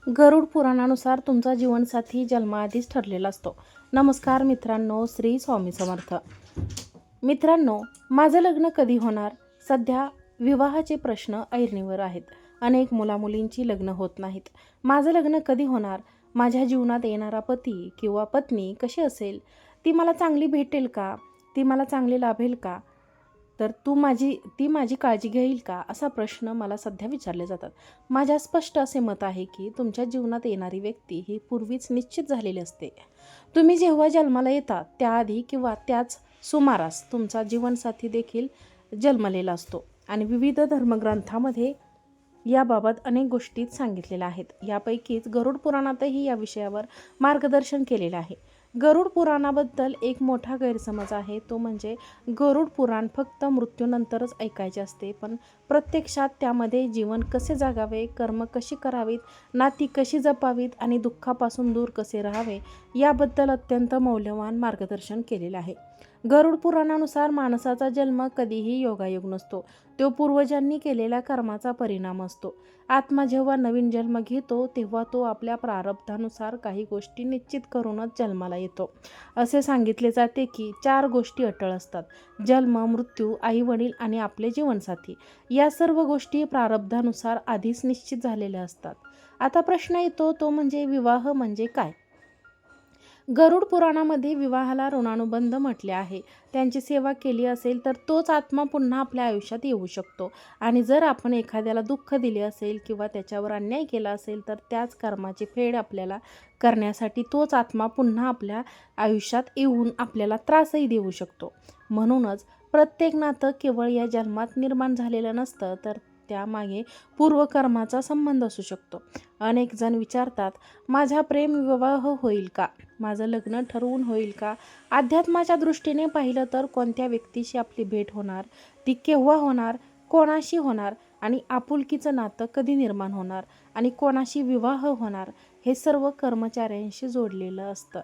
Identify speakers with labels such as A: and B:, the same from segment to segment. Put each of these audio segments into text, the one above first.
A: गरुड पुराणानुसार तुमचा जीवनसाथी जन्माआधीच ठरलेला असतो. नमस्कार मित्रांनो, श्री स्वामी समर्थ. मित्रांनो, माझं लग्न कधी होणार? सध्या विवाहाचे प्रश्न ऐरणीवर आहेत. अनेक मुलामुलींची लग्न होत नाहीत. माझं लग्न कधी होणार? माझ्या जीवनात येणारा पती किंवा पत्नी कशी असेल? ती मला चांगली भेटेल का? ती मला चांगली लाभेल का? तर ती माझी काळजी घेईल का? असा प्रश्न मला सध्या विचारले जातात. माझ्या स्पष्ट असे मत आहे की तुमच्या जीवनात येणारी व्यक्ती ही पूर्वीच निश्चित झालेली असते. तुम्ही जेव्हा जन्माला येता त्याआधी किंवा त्याच सुमारास तुमचा जीवनसाथी देखील जन्मलेला असतो आणि विविध धर्मग्रंथामध्ये याबाबत अनेक गोष्टी सांगितलेल्या आहेत. यापैकीच गरुड पुराणातही या विषयावर मार्गदर्शन केलेलं आहे. गरुड पुराणाबद्दल एक मोठा गैरसमज आहे, तो म्हणजे गरुड पुराण फक्त मृत्यूनंतरच ऐकायचे असते, पण प्रत्यक्षात त्यामध्ये जीवन कसे जगावे, कर्म कशी करावीत, नाती कशी जपावीत आणि दुःखापासून दूर कसे राहावे याबद्दल अत्यंत मौल्यवान मार्गदर्शन केलेलं आहे. गरुड पुराणानुसार माणसाचा जन्म कधीही योगायोग नसतो, तो पूर्वजांनी केलेल्या कर्माचा परिणाम असतो. आत्मा जेव्हा नवीन जन्म घेतो तेव्हा तो आपल्या प्रारब्धानुसार काही गोष्टी निश्चित करूनच जन्माला येतो. असे सांगितले जाते की 4 गोष्टी अटळ असतात: जन्म, मृत्यू, आईवडील आणि आपले जीवनसाथी. या सर्व गोष्टी प्रारब्धानुसार आधीच निश्चित झालेल्या असतात. आता प्रश्न येतो तो म्हणजे विवाह म्हणजे काय? गरुड पुराणामध्ये विवाहाला ऋणानुबंध म्हटले आहे. त्यांची सेवा केली असेल तर तोच आत्मा पुन्हा आपल्या आयुष्यात येऊ शकतो आणि जर आपण एखाद्याला दुःख दिले असेल किंवा त्याच्यावर अन्याय केला असेल तर त्याच कर्माची फेड आपल्याला करण्यासाठी तोच आत्मा पुन्हा आपल्या आयुष्यात येऊन आपल्याला त्रासही देऊ शकतो. म्हणूनच प्रत्येक नातं केवळ या जन्मात निर्माण झालेलं नसतं, तर त्यामागे पूर्वकर्माचा संबंध असू शकतो. अनेक जण विचारतात, माझा प्रेमविवाह होईल का? माझं लग्न ठरवून होईल का? अध्यात्माच्या दृष्टीने पाहिलं तर कोणत्या व्यक्तीशी आपली भेट होणार, ती केव्हा होणार, कोणाशी होणार आणि आपुलकीचं नातं कधी निर्माण होणार आणि कोणाशी विवाह होणार, हे सर्व कर्मचाऱ्यांशी जोडलेलं असतं.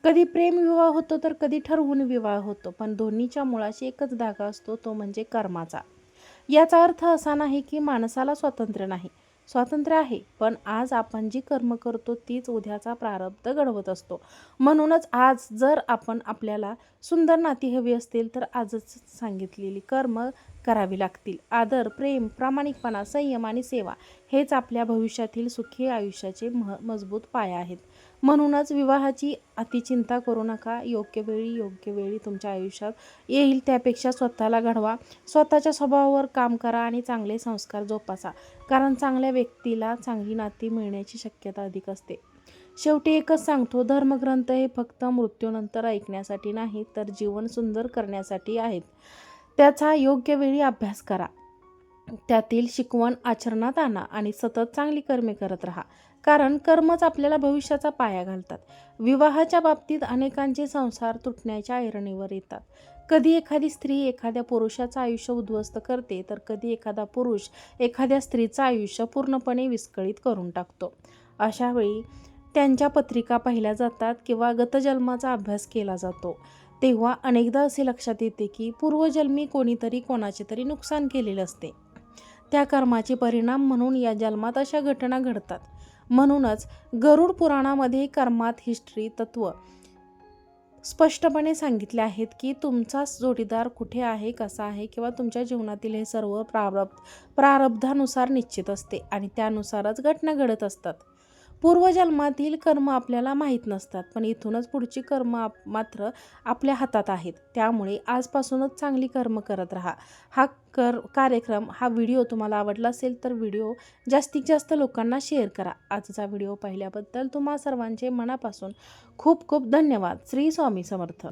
A: कधी प्रेमविवाह होतो तर कधी ठरवून विवाह होतो, पण दोन्हीच्या मुळाशी एकच धागा असतो, तो म्हणजे कर्माचा. याचा अर्थ असा नाही की माणसाला स्वातंत्र्य नाही. स्वातंत्र्य आहे, पण आज आपण जी कर्म करतो तीच उद्याचा प्रारब्ध घडवत असतो. म्हणूनच आज जर आपल्याला सुंदर नाती हवी असतील तर आजच सांगितलेली कर्म करावी लागतील. आदर, प्रेम, प्रामाणिकपणा, संयम आणि सेवा हेच आपल्या भविष्यातील सुखी आयुष्याचे मजबूत पाया आहेत. म्हणूनच विवाहाची अतिचिंता करू नका. योग्य वेळी तुमच्या आयुष्यात येईल त्यापेक्षा स्वतःला घडवा, स्वतःच्या स्वभावावर काम करा आणि चांगले संस्कार जोपासा, कारण चांगल्या व्यक्तीला चांगली नाती मिळण्याची शक्यता अधिक असते. शेवटी एकच सांगतो, धर्मग्रंथ हे फक्त मृत्यूनंतर ऐकण्यासाठी नाही तर जीवन सुंदर करण्यासाठी आहेत. त्याचा योग्य वेळी अभ्यास करा, त्यातील शिकवण आचरणात आणा आणि सतत चांगली कर्मे करत राहा, कारण कर्मच आपल्याला भविष्याचा पाया घालतात. विवाहाच्या बाबतीत अनेकांचे संसार तुटण्याच्या ऐरणीवर येतात. कधी एखादी स्त्री एखाद्या पुरुषाचं आयुष्य उद्ध्वस्त करते, तर कधी एखादा पुरुष एखाद्या स्त्रीचं आयुष्य पूर्णपणे विस्कळीत करून टाकतो. अशा वेळी त्यांच्या पत्रिका पाहिल्या जातात किंवा गतजन्माचा अभ्यास केला जातो. तेव्हा अनेकदा असे लक्षात येते की पूर्वजन्मी कोणीतरी कोणाचे तरी नुकसान केलेले असते. त्या कर्माचे परिणाम म्हणून या जन्मात अशा घटना घडतात. म्हणूनच गरुड पुराणामध्ये कर्मात हिस्ट्री तत्व स्पष्टपणे सांगितले आहेत की तुमचा जोडीदार कुठे आहे, कसा आहे किंवा तुमच्या जीवनातील हे सर्व प्रारब्धानुसार निश्चित असते आणि त्यानुसारच घटना घडत असतात. पूर्वजन्मातील कर्म आपल्याला माहीत नसतात, पण इथूनच पुढची कर्म मात्र आपल्या हातात आहेत. त्यामुळे आजपासूनच चांगली कर्म करत राहा. हा हा व्हिडिओ तुम्हाला आवडला असेल तर व्हिडिओ जास्तीत जास्त लोकांना शेअर करा. आजचा व्हिडिओ पाहिल्याबद्दल तुम्हा सर्वांचे मनापासून खूप खूप धन्यवाद. श्री स्वामी समर्थ.